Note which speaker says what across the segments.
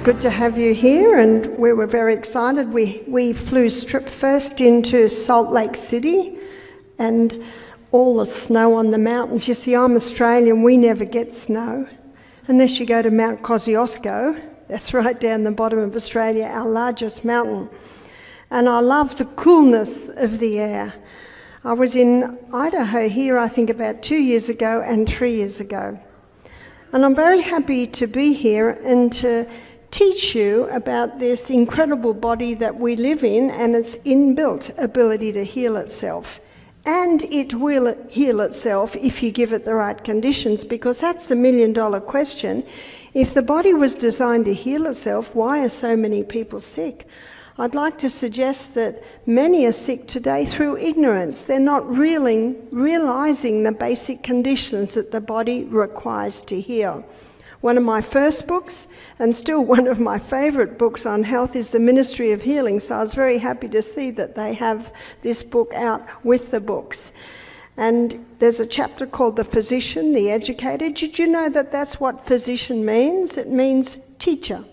Speaker 1: good to have you here, and we were very excited. We flew strip first into Salt Lake City and all the snow on the mountains. You see, I'm Australian, we never get snow unless you go to Mount Kosciuszko. That's right down the bottom of Australia, our largest mountain. And I love the coolness of the air. I was in Idaho here, I think about 2 years ago and 3 years ago. And I'm very happy to be here and to teach you about this incredible body that we live in and its inbuilt ability to heal itself. And it will heal itself if you give it the right conditions, because that's the million-dollar question. If the body was designed to heal itself, why are so many people sick? I'd like to suggest that many are sick today through ignorance. They're not realizing the basic conditions that the body requires to heal. One of my first books, and still one of my favourite books on health, is The Ministry of Healing. So I was very happy to see that they have this book out with the books. And there's a chapter called The Physician, the Educator. Did you know that that's what physician means? It means teacher.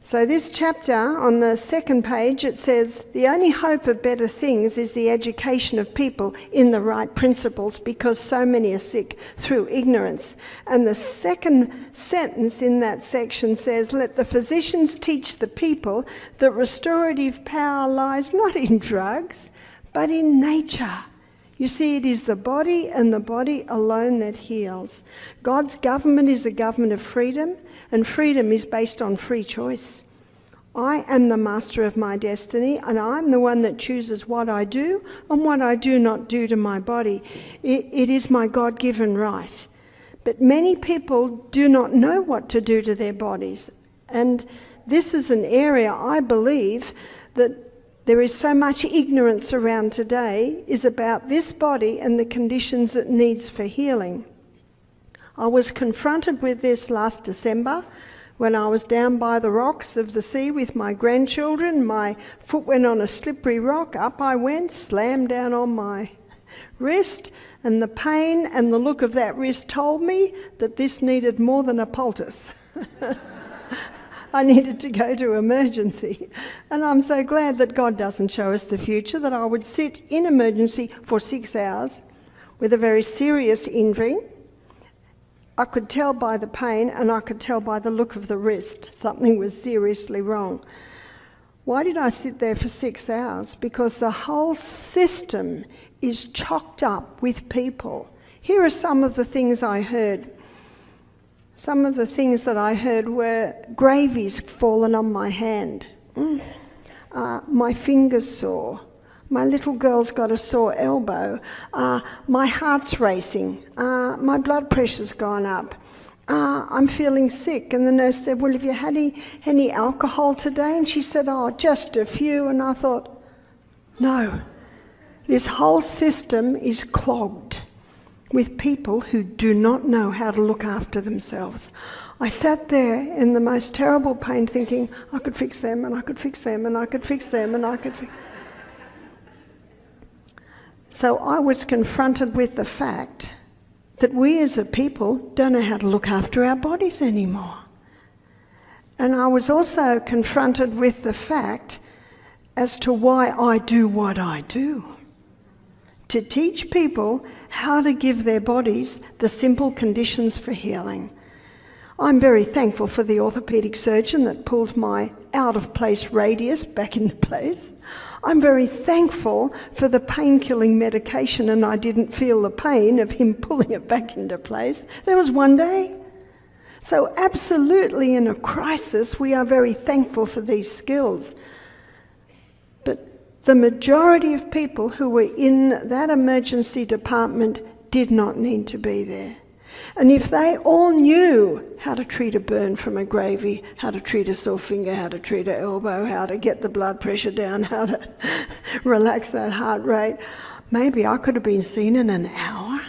Speaker 1: So this chapter, on the second page, it says, the only hope of better things is the education of people in the right principles, because so many are sick through ignorance. And the second sentence in that section says, let the physicians teach the people that restorative power lies not in drugs, but in nature. You see, it is the body and the body alone that heals. God's government is a government of freedom, and freedom is based on free choice. I am the master of my destiny, and I'm the one that chooses what I do and what I do not do to my body. It is my God-given right. But many people do not know what to do to their bodies. And this is an area, I believe, that there is so much ignorance around today, is about this body and the conditions it needs for healing. I was confronted with this last December when I was down by the rocks of the sea with my grandchildren. My foot went on a slippery rock, up I went, slammed down on my wrist, and the pain and the look of that wrist told me that this needed more than a poultice. I needed to go to emergency. And I'm so glad that God doesn't show us the future, that I would sit in emergency for 6 hours with a very serious injury. I could tell by the pain, and I could tell by the look of the wrist something was seriously wrong. Why did I sit there for 6 hours? Because the whole system is chocked up with people. Here are some of the things I heard. Some of the things that I heard were gravy's fallen on my hand. My finger's sore. My little girl's got a sore elbow. My heart's racing. My blood pressure's gone up. I'm feeling sick. And the nurse said, well, have you had any alcohol today? And she said, oh, just a few. And I thought, no, this whole system is clogged with people who do not know how to look after themselves. I sat there in the most terrible pain thinking, I could fix them, and I could fix them, and I could fix them, and I could fix. So I was confronted with the fact that we as a people don't know how to look after our bodies anymore. And I was also confronted with the fact as to why I do what I do. To teach people how to give their bodies the simple conditions for healing. I'm very thankful for the orthopedic surgeon that pulled my out-of-place radius back into place. I'm very thankful for the pain-killing medication, and I didn't feel the pain of him pulling it back into place. There was one day. So absolutely in a crisis, we are very thankful for these skills. But the majority of people who were in that emergency department did not need to be there. And if they all knew how to treat a burn from a gravy, how to treat a sore finger, how to treat an elbow, how to get the blood pressure down, how to relax that heart rate, maybe I could have been seen in an hour.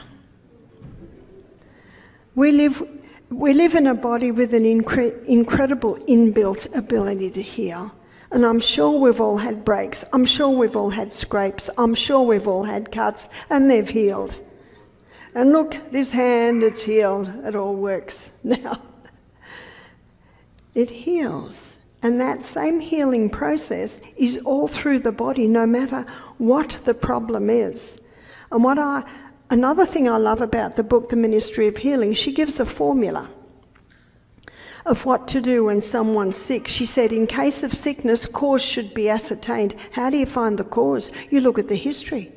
Speaker 1: We live in a body with an incredible inbuilt ability to heal. And I'm sure we've all had breaks. I'm sure we've all had scrapes. I'm sure we've all had cuts, and they've healed. And look, this hand, it's healed. It all works now. It heals. And that same healing process is all through the body, no matter what the problem is. And another thing I love about the book, The Ministry of Healing, she gives a formula of what to do when someone's sick. She said, in case of sickness, cause should be ascertained. How do you find the cause? You look at the history.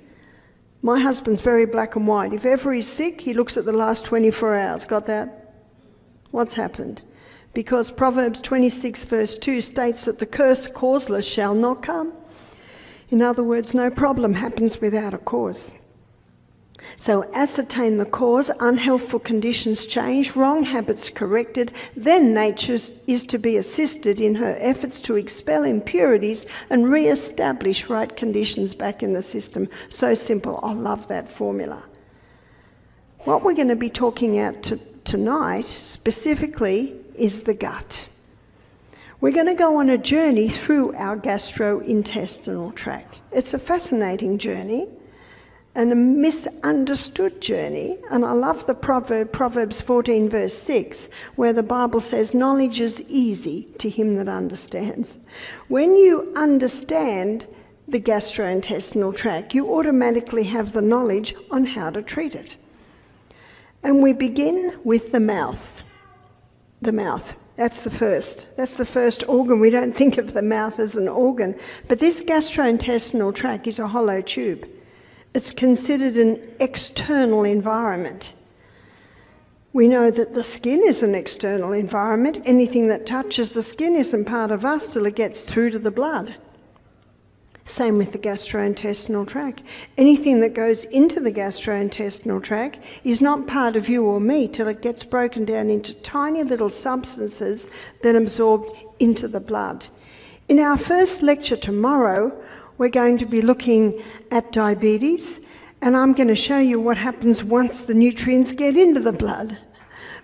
Speaker 1: My husband's very black and white. If ever he's sick, he looks at the last 24 hours. Got that? What's happened? Because Proverbs 26 verse 2 states that the curse causeless shall not come. In other words, no problem happens without a cause. So ascertain the cause, unhealthful conditions change, wrong habits corrected, then nature is to be assisted in her efforts to expel impurities and re-establish right conditions back in the system. So simple. I love that formula. What we're going to be talking about tonight specifically is the gut. We're going to go on a journey through our gastrointestinal tract. It's a fascinating journey and a misunderstood journey. And I love the Proverbs 14 verse 6, where the Bible says, knowledge is easy to him that understands. When you understand the gastrointestinal tract, you automatically have the knowledge on how to treat it. And we begin with the mouth. The mouth. That's the first organ. We don't think of the mouth as an organ. But this gastrointestinal tract is a hollow tube. It's considered an external environment. We know that the skin is an external environment. Anything that touches the skin isn't part of us till it gets through to the blood. Same with the gastrointestinal tract. Anything that goes into the gastrointestinal tract is not part of you or me till it gets broken down into tiny little substances that absorbed into the blood. In our first lecture tomorrow, we're going to be looking at diabetes, and I'm going to show you what happens once the nutrients get into the blood.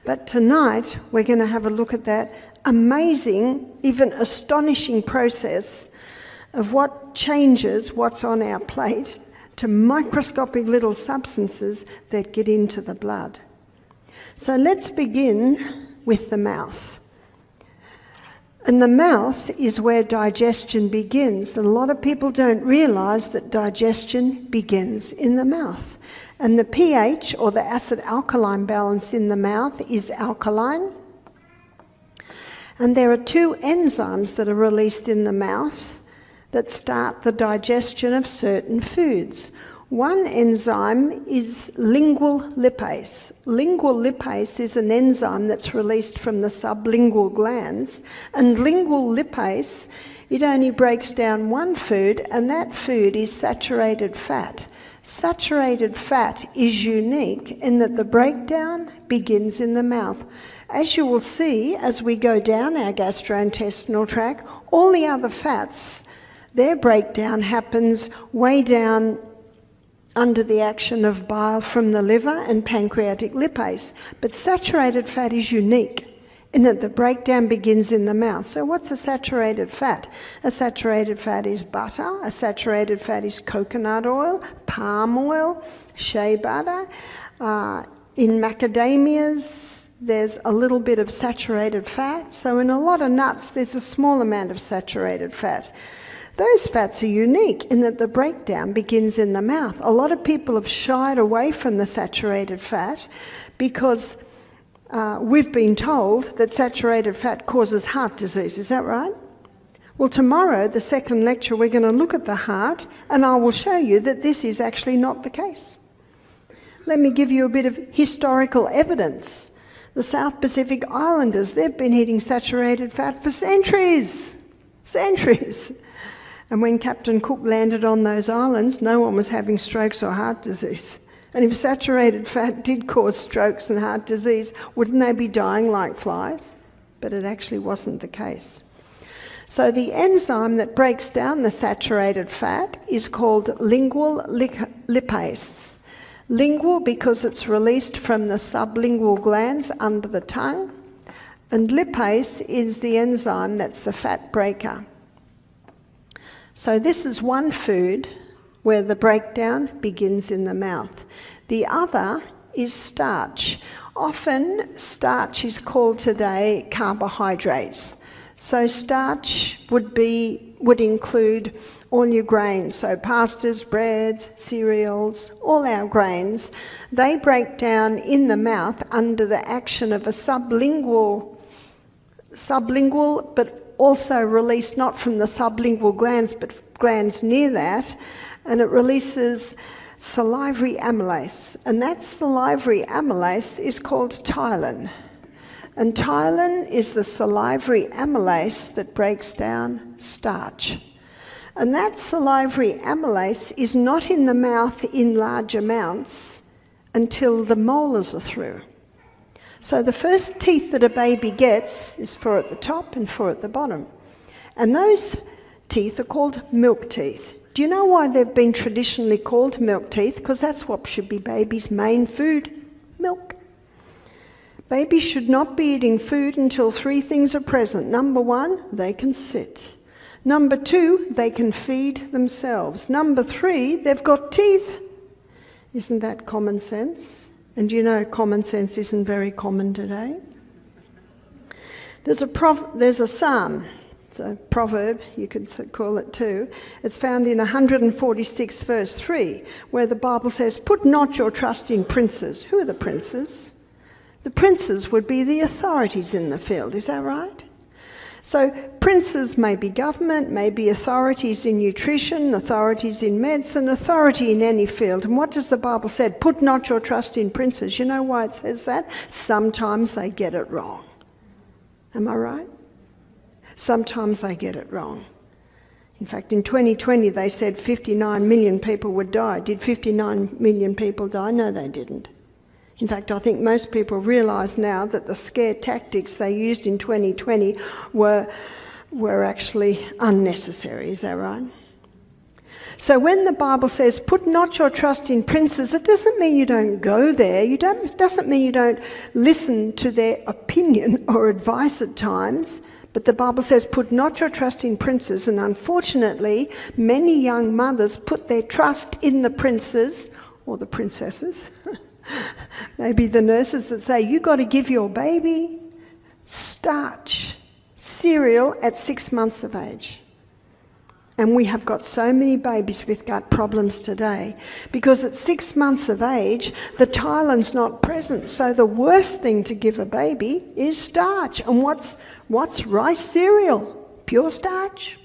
Speaker 1: But tonight, we're going to have a look at that amazing, even astonishing process of what changes what's on our plate to microscopic little substances that get into the blood. So let's begin with the mouth. And the mouth is where digestion begins. And a lot of people don't realise that digestion begins in the mouth. And the pH, or the acid-alkaline balance in the mouth, is alkaline. And there are two enzymes that are released in the mouth that start the digestion of certain foods. One enzyme is lingual lipase. Lingual lipase is an enzyme that's released from the sublingual glands, and lingual lipase, it only breaks down one food, and that food is saturated fat. Saturated fat is unique in that the breakdown begins in the mouth. As you will see as we go down our gastrointestinal tract, all the other fats, their breakdown happens way down under the action of bile from the liver and pancreatic lipase. But saturated fat is unique in that the breakdown begins in the mouth. So what's a saturated fat? A saturated fat is butter, a saturated fat is coconut oil, palm oil, shea butter. In macadamias, there's a little bit of saturated fat. So in a lot of nuts, there's a small amount of saturated fat. Those fats are unique in that the breakdown begins in the mouth. A lot of people have shied away from the saturated fat because we've been told that saturated fat causes heart disease. Is that right? Well, tomorrow, the second lecture, we're going to look at the heart, and I will show you that this is actually not the case. Let me give you a bit of historical evidence. The South Pacific Islanders, they've been eating saturated fat for centuries. Centuries. And when Captain Cook landed on those islands, no one was having strokes or heart disease. And if saturated fat did cause strokes and heart disease, wouldn't they be dying like flies? But it actually wasn't the case. So the enzyme that breaks down the saturated fat is called lingual lipase. Lingual because it's released from the sublingual glands under the tongue, and lipase is the enzyme that's the fat breaker. So this is one food where the breakdown begins in the mouth. The other is starch. Often starch is called today carbohydrates, So starch would include all your grains, so pastas, breads, cereals, all our grains. They break down in the mouth under the action of a sublingual, but also released not from the sublingual glands, but glands near that, and it releases salivary amylase, and that salivary amylase is called ptyalin. And ptyalin is the salivary amylase that breaks down starch. And that salivary amylase is not in the mouth in large amounts until the molars are through. So the first teeth that a baby gets is 4 at the top and 4 at the bottom. And those teeth are called milk teeth. Do you know why they've been traditionally called milk teeth? Because that's what should be baby's main food, milk. Babies should not be eating food until 3 things are present. Number 1, they can sit. Number 2, they can feed themselves. Number 3, they've got teeth. Isn't that common sense? And you know common sense isn't very common today. There's a psalm. It's a proverb, you could call it too. It's found in 146 verse 3, where the Bible says, "Put not your trust in princes." Who are the princes? The princes would be the authorities in the field, is that right? So princes may be government, may be authorities in nutrition, authorities in medicine, authority in any field. And what does the Bible say? Put not your trust in princes. You know why it says that? Sometimes they get it wrong. Am I right? Sometimes they get it wrong. In fact, in 2020, they said 59 million people would die. Did 59 million people die? No, they didn't. In fact, I think most people realise now that the scare tactics they used in 2020 were actually unnecessary. Is that right? So when the Bible says, "Put not your trust in princes," it doesn't mean you don't go there. It doesn't mean you don't listen to their opinion or advice at times. But the Bible says, "Put not your trust in princes," and unfortunately, many young mothers put their trust in the princes or the princesses. Maybe the nurses that say, "You got to give your baby starch cereal at 6 months of age." And we have got so many babies with gut problems today because at 6 months of age, the ptyalin's not present. So the worst thing to give a baby is starch. And what's rice cereal? Pure starch.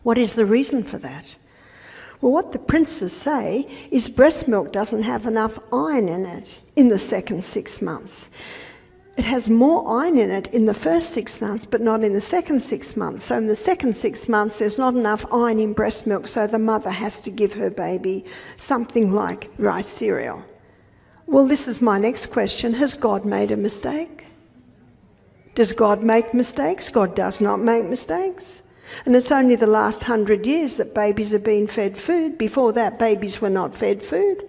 Speaker 1: What is the reason for that? Well, what the princes say is breast milk doesn't have enough iron in it in the second 6 months. It has more iron in it in the first 6 months, but not in the second 6 months. So in the second 6 months, there's not enough iron in breast milk, so the mother has to give her baby something like rice cereal. Well, this is my next question. Has God made a mistake? Does God make mistakes? God does not make mistakes. And it's only the last 100 years that babies have been fed food. Before that, babies were not fed food.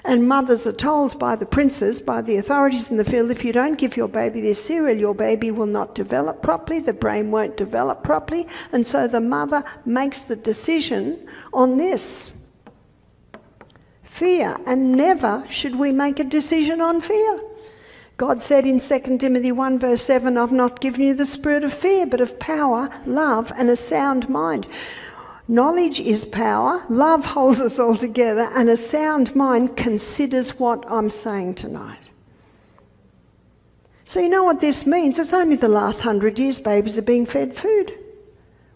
Speaker 1: And mothers are told by the princes, by the authorities in the field, if you don't give your baby this cereal, your baby will not develop properly, the brain won't develop properly, and so the mother makes the decision on this. Fear, and never should we make a decision on fear. God said in 2 Timothy 1 verse 7, "I've not given you the spirit of fear, but of power, love, and a sound mind." Knowledge is power, love holds us all together, and a sound mind considers what I'm saying tonight. So you know what this means? It's only the last 100 years babies are being fed food.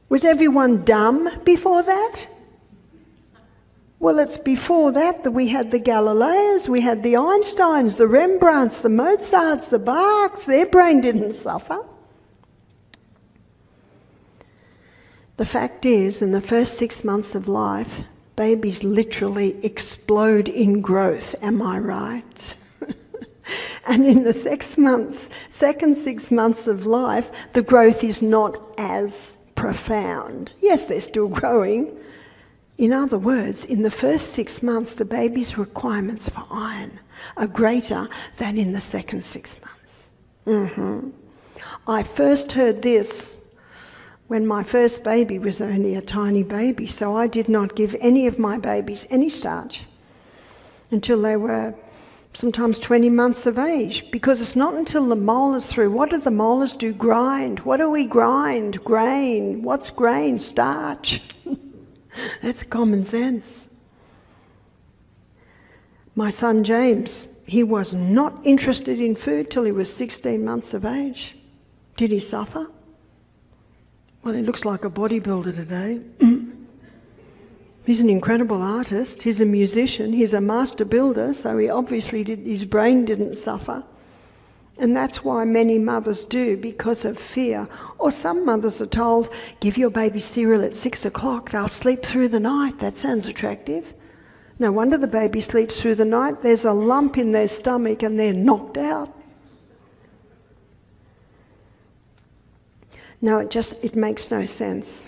Speaker 1: Was everyone dumb before that? Well, it's before that we had the Galileos, we had the Einsteins, the Rembrandts, the Mozarts, the Bachs. Their brain didn't suffer. The fact is, in the first 6 months of life, babies literally explode in growth. Am I right? And in the second 6 months of life, the growth is not as profound. Yes, they're still growing. In other words, in the first 6 months, the baby's requirements for iron are greater than in the second 6 months. I first heard this when my first baby was only a tiny baby, so I did not give any of my babies any starch until they were sometimes 20 months of age, because it's not until the molars through. What do the molars do? Grind. What do we grind? Grain. What's grain? Starch. That's common sense. My son James, he was not interested in food till he was 16 months of age. Did he suffer? Well, he looks like a bodybuilder today. He's an incredible artist, he's a musician, he's a master builder, so he obviously his brain didn't suffer. And that's why many mothers do, because of fear. Or some mothers are told, give your baby cereal at 6 o'clock, they'll sleep through the night. That sounds attractive. No wonder the baby sleeps through the night. There's a lump in their stomach and they're knocked out. No, it makes no sense.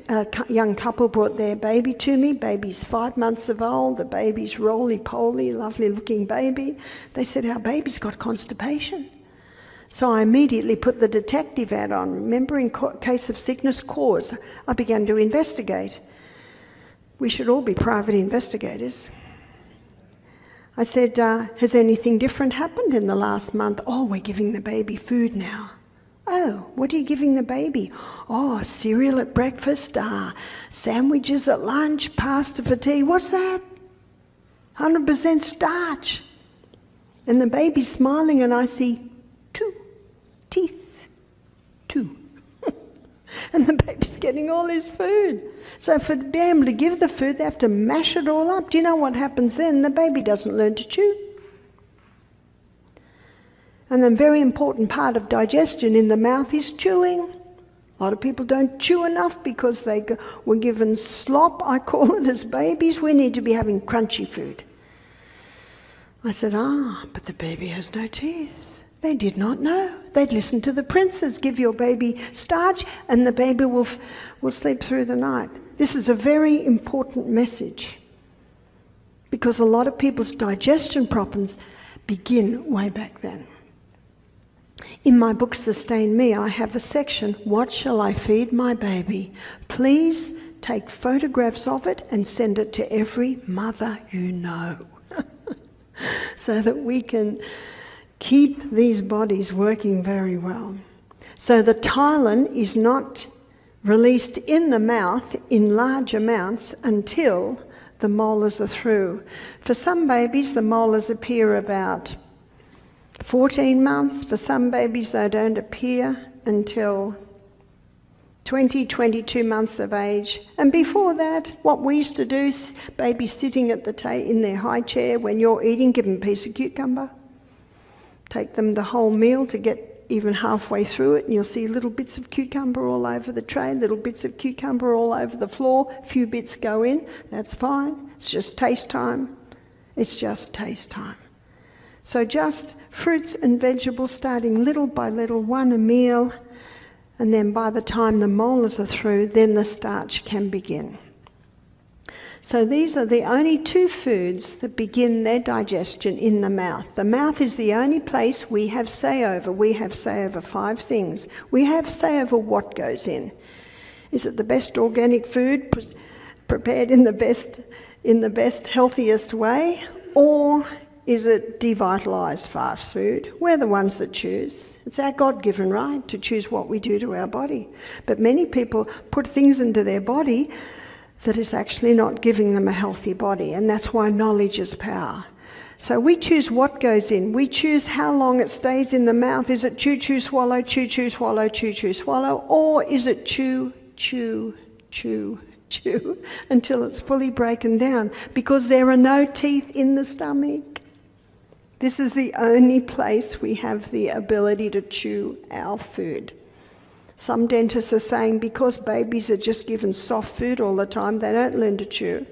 Speaker 1: A young couple brought their baby to me. Baby's 5 months of old. The baby's roly-poly, lovely-looking baby. They said, our baby's got constipation. So I immediately put the detective hat on. Remember, in case of sickness cause, I began to investigate. We should all be private investigators. I said, has anything different happened in the last month? Oh, we're giving the baby food now. Oh, what are you giving the baby? Oh, cereal at breakfast, sandwiches at lunch, pasta for tea. What's that? 100% starch. And the baby's smiling and I see 2 teeth. 2. And the baby's getting all his food. So for to be able to give the food, they have to mash it all up. Do you know what happens then? The baby doesn't learn to chew. And a very important part of digestion in the mouth is chewing. A lot of people don't chew enough because they were given slop, I call it, as babies. We need to be having crunchy food. I said, but the baby has no teeth. They did not know. They'd listen to the princes. Give your baby starch and the baby will sleep through the night. This is a very important message because a lot of people's digestion problems begin way back then. In my book, Sustain Me, I have a section, What Shall I Feed My Baby? Please take photographs of it and send it to every mother you know so that we can keep these bodies working very well. So the ptyalin is not released in the mouth in large amounts until the molars are through. For some babies, the molars appear about 14 months. For some babies, they don't appear until 20, 22 months of age. And before that, what we used to do, babies sitting at the in their high chair when you're eating, give them a piece of cucumber. Take them the whole meal to get even halfway through it, and you'll see little bits of cucumber all over the tray, little bits of cucumber all over the floor. A few bits go in. That's fine. It's just taste time. It's just taste time. So just fruits and vegetables, starting little by little, one a meal, and then by the time the molars are through, then the starch can begin. So these are the only 2 foods that begin their digestion in the mouth. The mouth is the only place we have say over. We have say over 5 things. We have say over what goes in. Is it the best organic food prepared in the best, healthiest way? Or is it devitalised fast food? We're the ones that choose. It's our God-given right to choose what we do to our body. But many people put things into their body that is actually not giving them a healthy body, and that's why knowledge is power. So we choose what goes in. We choose how long it stays in the mouth. Is it chew, chew, swallow, chew, chew, swallow, chew, chew, swallow, or is it chew, chew, chew, chew until it's fully broken down? Because there are no teeth in the stomach. This is the only place we have the ability to chew our food. Some dentists are saying because babies are just given soft food all the time, they don't learn to chew.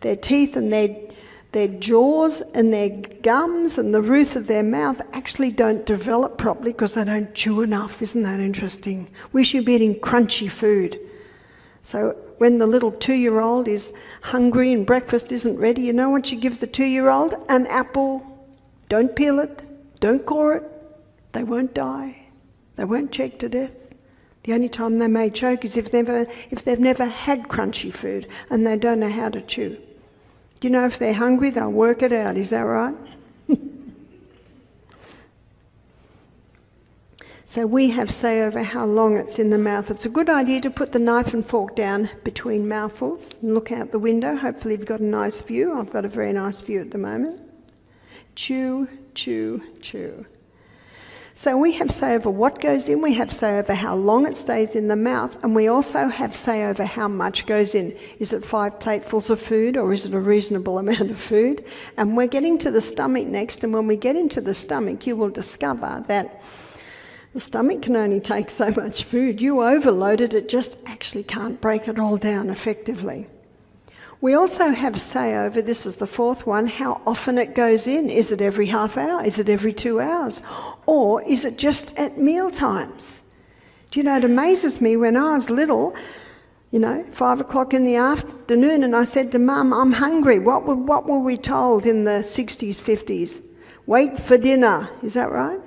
Speaker 1: Their teeth and their jaws and their gums and the roof of their mouth actually don't develop properly because they don't chew enough. Isn't that interesting? We should be eating crunchy food. So when the little 2-year-old is hungry and breakfast isn't ready, you know what you give the 2-year-old? An apple. Don't peel it. Don't core it. They won't die. They won't choke to death. The only time they may choke is if they've never had crunchy food and they don't know how to chew. Do you know if they're hungry, they'll work it out, is that right? So we have say over how long it's in the mouth. It's a good idea to put the knife and fork down between mouthfuls and look out the window. Hopefully you've got a nice view. I've got a very nice view at the moment. Chew, chew, chew. So we have say over what goes in, we have say over how long it stays in the mouth, and we also have say over how much goes in. Is it 5 platefuls of food, or is it a reasonable amount of food? And we're getting to the stomach next, and when we get into the stomach, you will discover that the stomach can only take so much food. You overload it, it just actually can't break it all down effectively. We also have say over, this is the 4th one, how often it goes in. Is it every half hour? Is it every 2 hours? Or is it just at meal times? Do you know, it amazes me when I was little, 5 o'clock in the afternoon, and I said to Mum, I'm hungry. What were we told in the 60s, 50s? Wait for dinner. Is that right?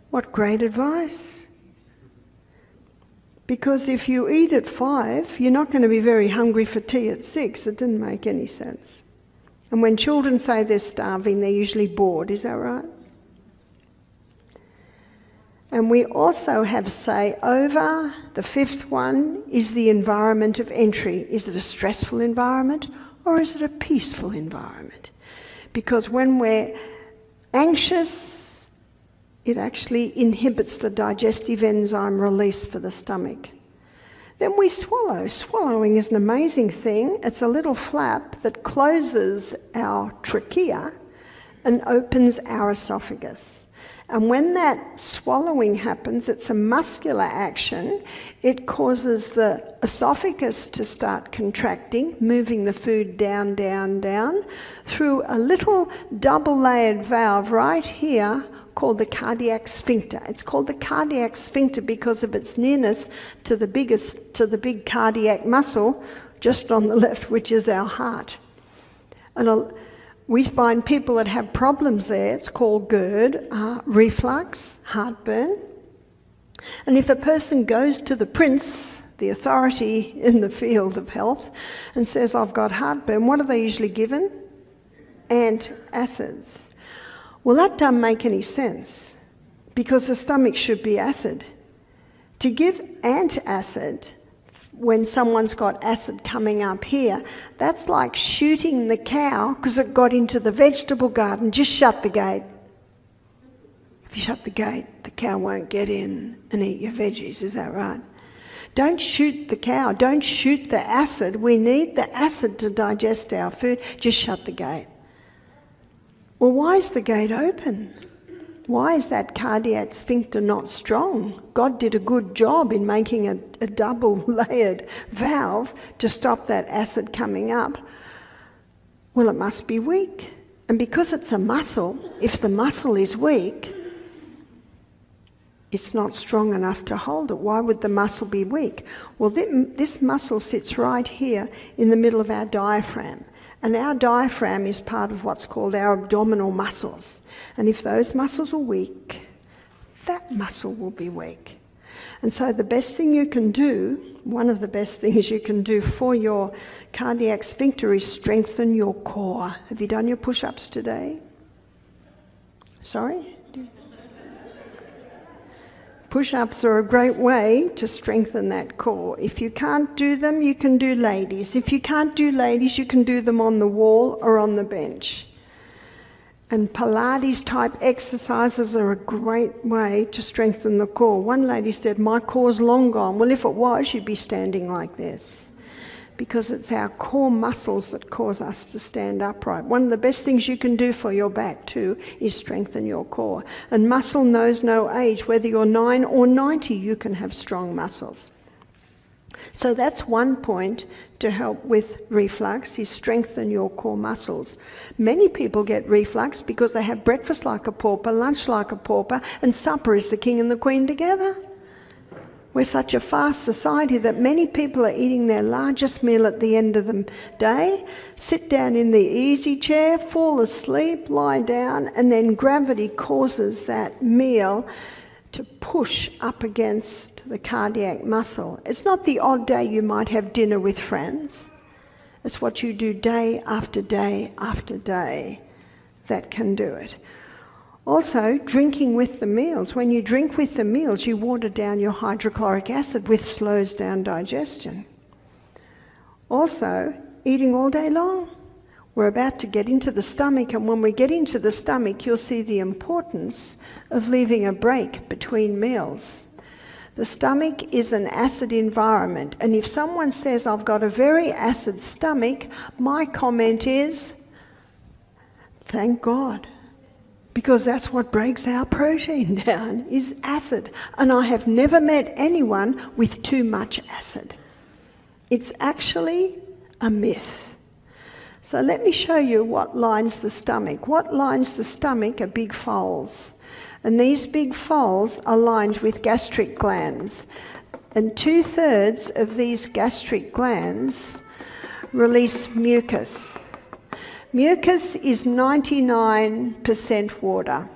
Speaker 1: What great advice. Because if you eat at 5, you're not going to be very hungry for tea at 6. It didn't make any sense. And when children say they're starving, they're usually bored. Is that right? And we also have say over, the 5th one, is the environment of entry. Is it a stressful environment or is it a peaceful environment? Because when we're anxious, it actually inhibits the digestive enzyme release for the stomach. Then we swallow. Swallowing is an amazing thing. It's a little flap that closes our trachea and opens our esophagus. And when that swallowing happens, it's a muscular action. It causes the esophagus to start contracting, moving the food down, down, down, through a little double-layered valve right here called the cardiac sphincter. It's called the cardiac sphincter because of its nearness to the big cardiac muscle just on the left, which is our heart. And we find people that have problems there. It's called GERD, reflux, heartburn. And if a person goes to the prince, the authority in the field of health, and says, I've got heartburn, what are they usually given? Antacids. Well, that doesn't make any sense because the stomach should be acid. To give antacid when someone's got acid coming up here, that's like shooting the cow because it got into the vegetable garden. Just shut the gate. If you shut the gate, the cow won't get in and eat your veggies, is that right? Don't shoot the cow, don't shoot the acid. We need the acid to digest our food. Just shut the gate. Well, why is the gate open? Why is that cardiac sphincter not strong? God did a good job in making a double-layered valve to stop that acid coming up. Well, it must be weak. And because it's a muscle, if the muscle is weak, it's not strong enough to hold it. Why would the muscle be weak? Well, this muscle sits right here in the middle of our diaphragm. And our diaphragm is part of what's called our abdominal muscles. And if those muscles are weak, that muscle will be weak. And so the best thing you can do, one of the best things you can do for your cardiac sphincter is strengthen your core. Have you done your push-ups today? Sorry? Push-ups are a great way to strengthen that core. If you can't do them, you can do ladies. If you can't do ladies, you can do them on the wall or on the bench. And Pilates type exercises are a great way to strengthen the core. One lady said, my core's long gone. Well, if it was, you'd be standing like this. Because it's our core muscles that cause us to stand upright. One of the best things you can do for your back too is strengthen your core. And muscle knows no age. Whether you're 9 or 90, you can have strong muscles. So that's one point to help with reflux, is strengthen your core muscles. Many people get reflux because they have breakfast like a pauper, lunch like a pauper, and supper is the king and the queen together. We're such a fast society that many people are eating their largest meal at the end of the day, sit down in the easy chair, fall asleep, lie down, and then gravity causes that meal to push up against the cardiac muscle. It's not the odd day you might have dinner with friends. It's what you do day after day after day that can do it. Also, drinking with the meals. When you drink with the meals, you water down your hydrochloric acid, which slows down digestion. Also, eating all day long. We're about to get into the stomach, and when we get into the stomach, you'll see the importance of leaving a break between meals. The stomach is an acid environment, and if someone says, I've got a very acid stomach, my comment is, thank God, because that's what breaks our protein down, is acid. And I have never met anyone with too much acid. It's actually a myth. So let me show you what lines the stomach. What lines the stomach are big folds. And these big folds are lined with gastric glands. And 2/3 of these gastric glands release mucus. Mucus is 99% water.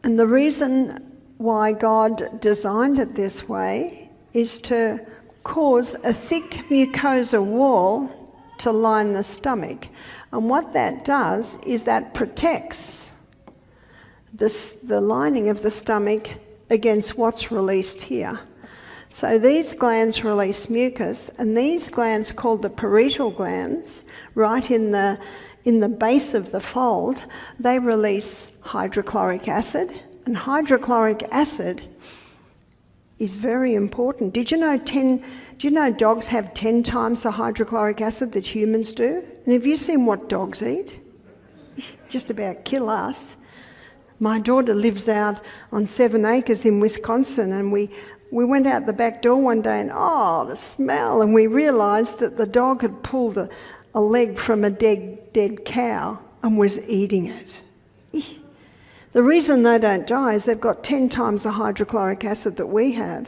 Speaker 1: And the reason why God designed it this way is to cause a thick mucosa wall to line the stomach. And what that does is that protects the lining of the stomach against what's released here. So these glands release mucus, and these glands, called the parietal glands, right in the base of the fold, they release hydrochloric acid. And hydrochloric acid is very important. Do you know dogs have 10 times the hydrochloric acid that humans do? And have you seen what dogs eat? Just about kill us. My daughter lives out on 7 acres in Wisconsin, and we went out the back door one day and, the smell, and we realised that the dog had pulled a leg from a dead cow and was eating it. The reason they don't die is they've got 10 times the hydrochloric acid that we have.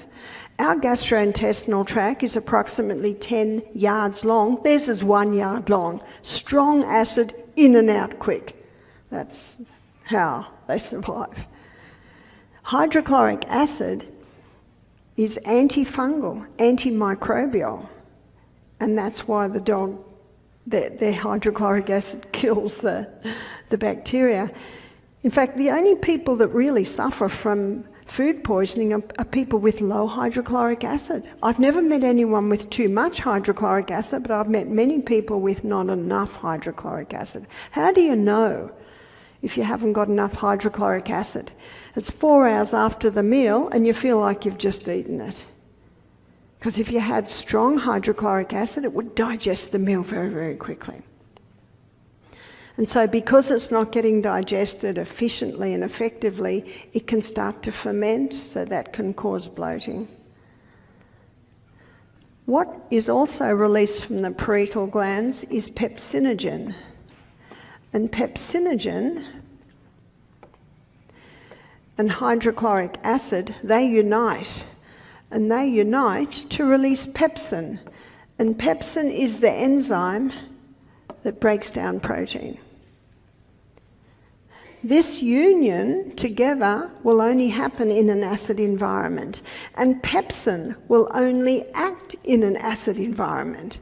Speaker 1: Our gastrointestinal tract is approximately 10 yards long. Theirs is 1 yard long. Strong acid, in and out quick. That's how they survive. Hydrochloric acid is antifungal, antimicrobial, and that's why the dog, their hydrochloric acid kills the bacteria. In fact, the only people that really suffer from food poisoning are people with low hydrochloric acid. I've never met anyone with too much hydrochloric acid, but I've met many people with not enough hydrochloric acid. How do you know if you haven't got enough hydrochloric acid? It's 4 hours after the meal and you feel like you've just eaten it. Because if you had strong hydrochloric acid, it would digest the meal very, very quickly. And so because it's not getting digested efficiently and effectively, it can start to ferment, so that can cause bloating. What is also released from the parietal glands is pepsinogen. And pepsinogen and hydrochloric acid, they unite. And they unite to release pepsin. And pepsin is the enzyme that breaks down protein. This union together will only happen in an acid environment, and pepsin will only act in an acid environment.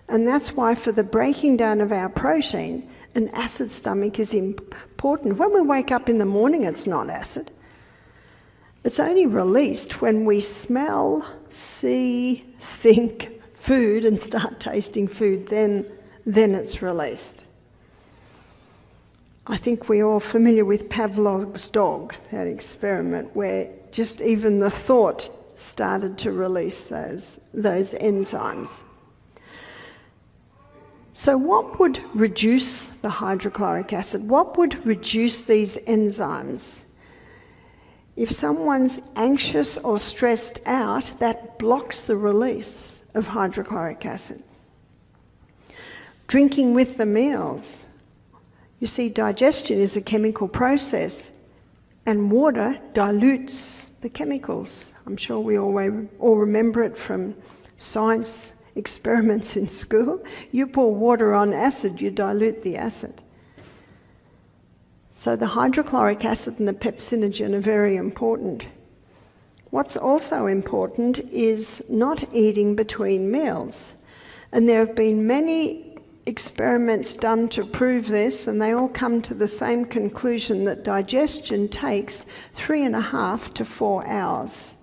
Speaker 1: And that's why for the breaking down of our protein, an acid stomach is important. When we wake up in the morning, it's not acid. It's only released when we smell, see, think food and start tasting food, then it's released. I think we're all familiar with Pavlov's dog, that experiment where just even the thought started to release those enzymes. So what would reduce the hydrochloric acid? What would reduce these enzymes? If someone's anxious or stressed out, that blocks the release of hydrochloric acid. Drinking with the meals. You see, digestion is a chemical process, and water dilutes the chemicals. I'm sure we all remember it from science experiments in school. You pour water on acid, you dilute the acid. So the hydrochloric acid and the pepsinogen are very important. What's also important is not eating between meals. And there have been many experiments done to prove this, and they all come to the same conclusion, that digestion takes 3.5 to 4 hours.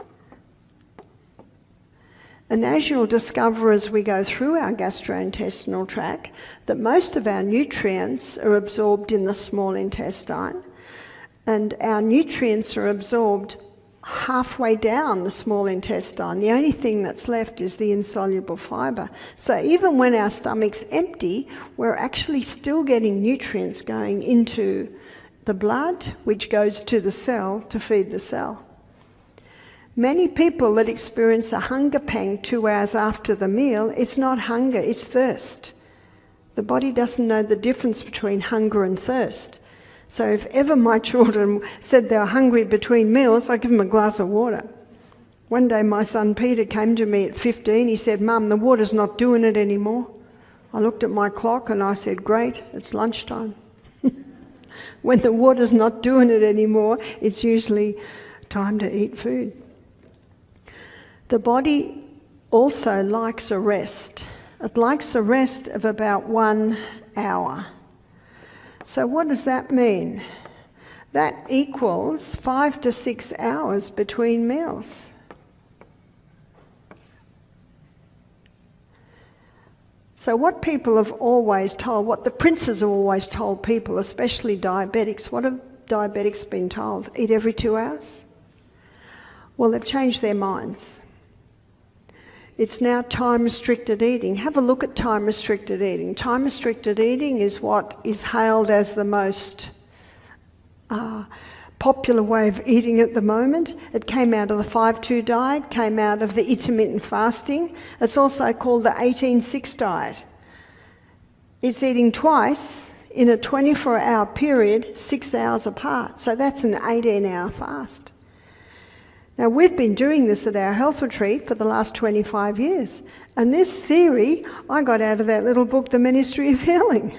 Speaker 1: And as you'll discover as we go through our gastrointestinal tract, that most of our nutrients are absorbed in the small intestine, and our nutrients are absorbed halfway down the small intestine. The only thing that's left is the insoluble fibre. So even when our stomach's empty, we're actually still getting nutrients going into the blood, which goes to the cell to feed the cell. Many people that experience a hunger pang 2 hours after the meal, it's not hunger, it's thirst. The body doesn't know the difference between hunger and thirst. So if ever my children said they were hungry between meals, I give them a glass of water. One day my son Peter came to me at 15, he said, "Mum, the water's not doing it anymore." I looked at my clock and I said, "Great, it's lunchtime." When the water's not doing it anymore, it's usually time to eat food. The body also likes a rest. It likes a rest of about 1 hour. So what does that mean? That equals 5 to 6 hours between meals. So what people have always told, what the princes have always told people, especially diabetics, what have diabetics been told? Eat every 2 hours? Well, they've changed their minds. It's now time-restricted eating. Have a look at time-restricted eating. Time-restricted eating is what is hailed as the most popular way of eating at the moment. It came out of the 5-2 diet, came out of the intermittent fasting. It's also called the 18-6 diet. It's eating twice in a 24-hour period, 6 hours apart. So that's an 18-hour fast. Now, we've been doing this at our health retreat for the last 25 years. And this theory I got out of that little book, The Ministry of Healing.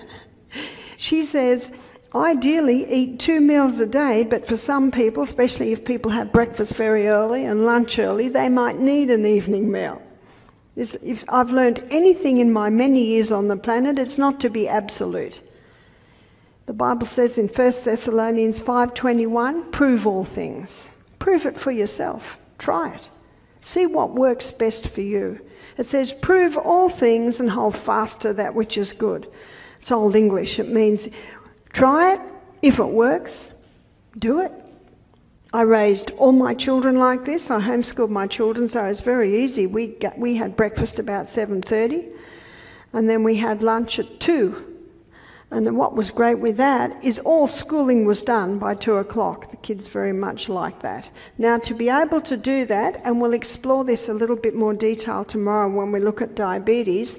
Speaker 1: She says, ideally eat 2 meals a day, but for some people, especially if people have breakfast very early and lunch early, they might need an evening meal. If I've learned anything in my many years on the planet, it's not to be absolute. The Bible says in 1 Thessalonians 5:21, prove all things. Prove it for yourself. Try it. See what works best for you. It says, prove all things and hold fast to that which is good. It's Old English. It means try it. If it works, do it. I raised all my children like this. I homeschooled my children, so it was very easy. We had breakfast about 7:30, and then we had lunch at 2. And then what was great with that is all schooling was done by 2 o'clock. The kids very much like that. Now, to be able to do that, and we'll explore this a little bit more detail tomorrow when we look at diabetes,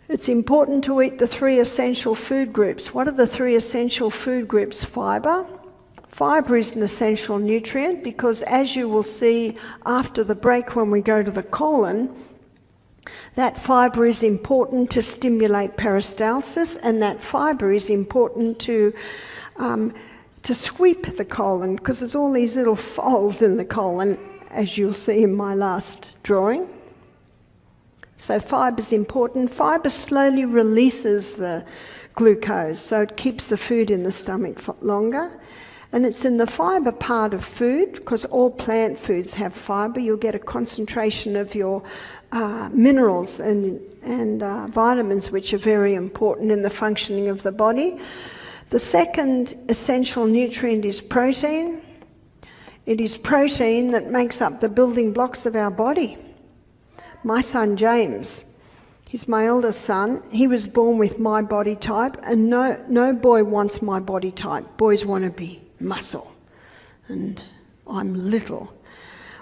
Speaker 1: it's important to eat the 3 essential food groups. What are the 3 essential food groups? Fibre. Fibre is an essential nutrient because, as you will see after the break when we go to the colon, that fibre is important to stimulate peristalsis, and that fibre is important to sweep the colon, because there's all these little folds in the colon, as you'll see in my last drawing. So fibre is important. Fibre slowly releases the glucose, so it keeps the food in the stomach for longer. And it's in the fibre part of food, because all plant foods have fibre. You'll get a concentration of your minerals and vitamins, which are very important in the functioning of the body. The second essential nutrient is protein. It is protein that makes up the building blocks of our body. My son James, he's my eldest son, he was born with my body type, and no boy wants my body type. Boys want to be muscle, and I'm little.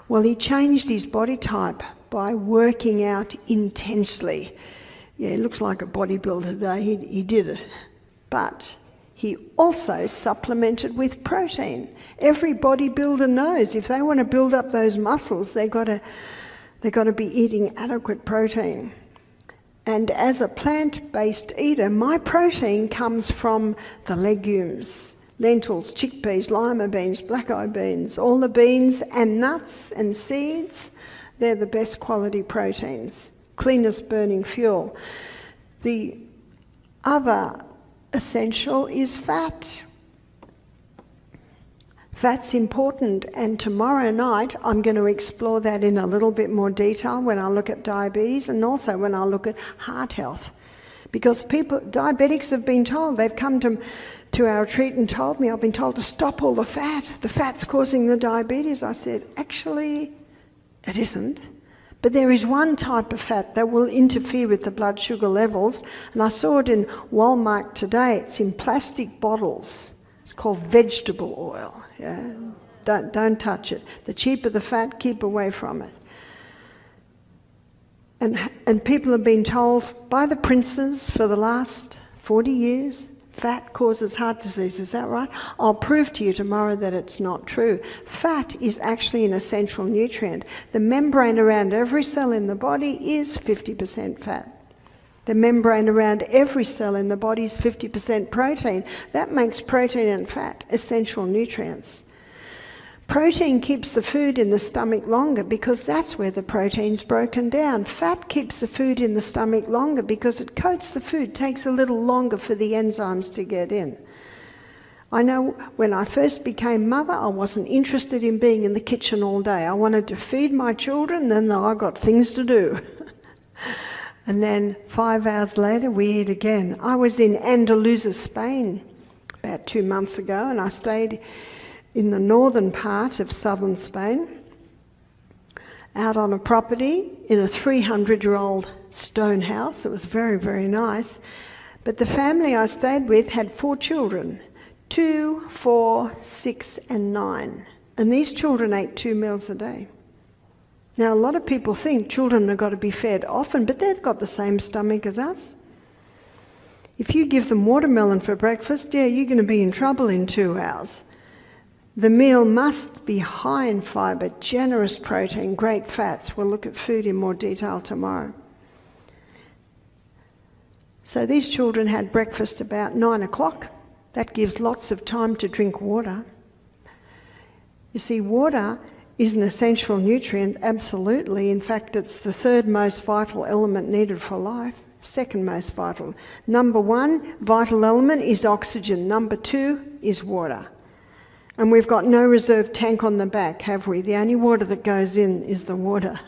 Speaker 1: Well, he changed his body type by working out intensely. Yeah, he looks like a bodybuilder today, he did it. But he also supplemented with protein. Every bodybuilder knows if they want to build up those muscles, they've got to be eating adequate protein. And as a plant-based eater, my protein comes from the legumes. Lentils, chickpeas, lima beans, black-eyed beans, all the beans and nuts and seeds, they're the best quality proteins. cleanest burning fuel. The other essential is fat. Fat's important, and tomorrow night I'm going to explore that in a little bit more detail when I look at diabetes and also when I look at heart health. Because diabetics have been told, they've come to our retreat and told me, I've been told to stop all the fat. The fat's causing the diabetes. I said, actually, it isn't. But there is one type of fat that will interfere with the blood sugar levels, and I saw it in Walmart today. It's in plastic bottles. It's called vegetable oil. Yeah? Don't touch it. The cheaper the fat, keep away from it. And people have been told by the princes for the last 40 years, fat causes heart disease. Is that right? I'll prove to you tomorrow that it's not true. Fat is actually an essential nutrient. The membrane around every cell in the body is 50% fat. The membrane around every cell in the body is 50% protein. That makes protein and fat essential nutrients. Protein keeps the food in the stomach longer because that's where the protein's broken down. Fat keeps the food in the stomach longer because it coats the food. It takes a little longer for the enzymes to get in. I know when I first became mother, I wasn't interested in being in the kitchen all day. I wanted to feed my children, then I got things to do. And then 5 hours later, we eat again. I was in Andalusia, Spain, about 2 months ago, and I stayed in the northern part of southern Spain, out on a property in a 300-year-old stone house. It was very, very nice. But the family I stayed with had 4 children, 2, 4, 6, and 9. And these children ate 2 meals a day. Now, a lot of people think children have got to be fed often, but they've got the same stomach as us. If you give them watermelon for breakfast, yeah, you're going to be in trouble in 2 hours. The meal must be high in fibre, generous protein, great fats. We'll look at food in more detail tomorrow. So these children had breakfast about 9 o'clock. That gives lots of time to drink water. You see, water is an essential nutrient, absolutely. In fact, it's the 3rd most vital element needed for life. 2nd most vital. Number 1 vital element is oxygen. Number 2 is water. And we've got no reserve tank on the back, have we? The only water that goes in is the water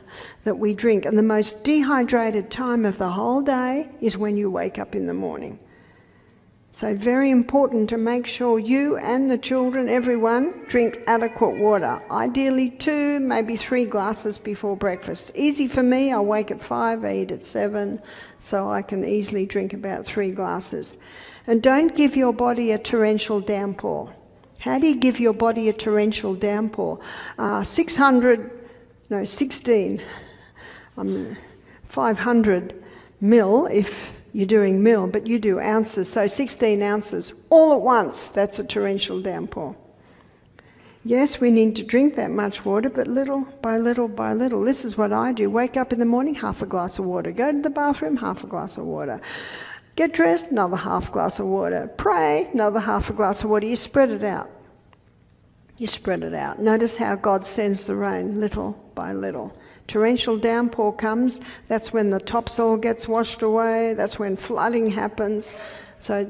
Speaker 1: that we drink. And the most dehydrated time of the whole day is when you wake up in the morning. So very important to make sure you and the children, everyone, drink adequate water. Ideally 2, maybe 3 glasses before breakfast. Easy for me, I wake at 5, I eat at 7, so I can easily drink about 3 glasses. And don't give your body a torrential downpour. How do you give your body a torrential downpour? 500 mil if you're doing mil, but you do ounces, so 16 ounces all at once. That's a torrential downpour. Yes, we need to drink that much water, but little by little by little. This is what I do. Wake up in the morning, half a glass of water. Go to the bathroom, half a glass of water. Get dressed, another half glass of water. Pray, another half a glass of water. You spread it out. You spread it out. Notice how God sends the rain, little by little. Torrential downpour comes, that's when the topsoil gets washed away, that's when flooding happens. So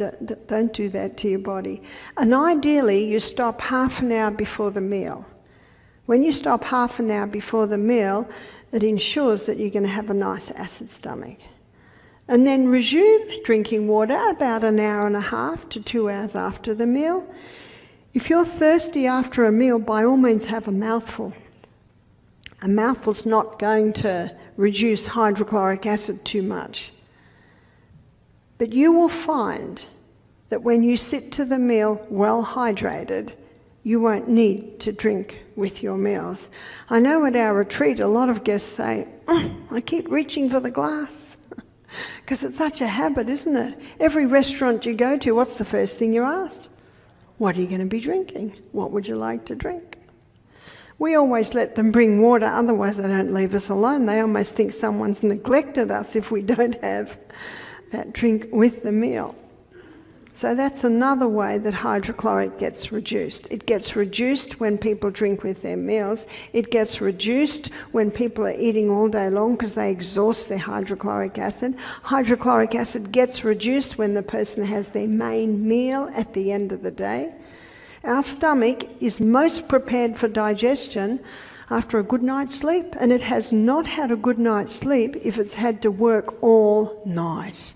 Speaker 1: don't do that to your body. And ideally, you stop half an hour before the meal. When you stop half an hour before the meal, it ensures that you're going to have a nice acid stomach. And then resume drinking water about an hour and a half to 2 hours after the meal. If you're thirsty after a meal, by all means have a mouthful. A mouthful's not going to reduce hydrochloric acid too much. But you will find that when you sit to the meal well hydrated, you won't need to drink with your meals. I know at our retreat a lot of guests say, I keep reaching for the glass. Because it's such a habit, isn't it? Every restaurant you go to, what's the first thing you're asked? What are you going to be drinking? What would you like to drink? We always let them bring water, otherwise they don't leave us alone. They almost think someone's neglected us if we don't have that drink with the meal. So that's another way that hydrochloric gets reduced. It gets reduced when people drink with their meals. It gets reduced when people are eating all day long because they exhaust their hydrochloric acid. Hydrochloric acid gets reduced when the person has their main meal at the end of the day. Our stomach is most prepared for digestion after a good night's sleep, and it has not had a good night's sleep if it's had to work all night.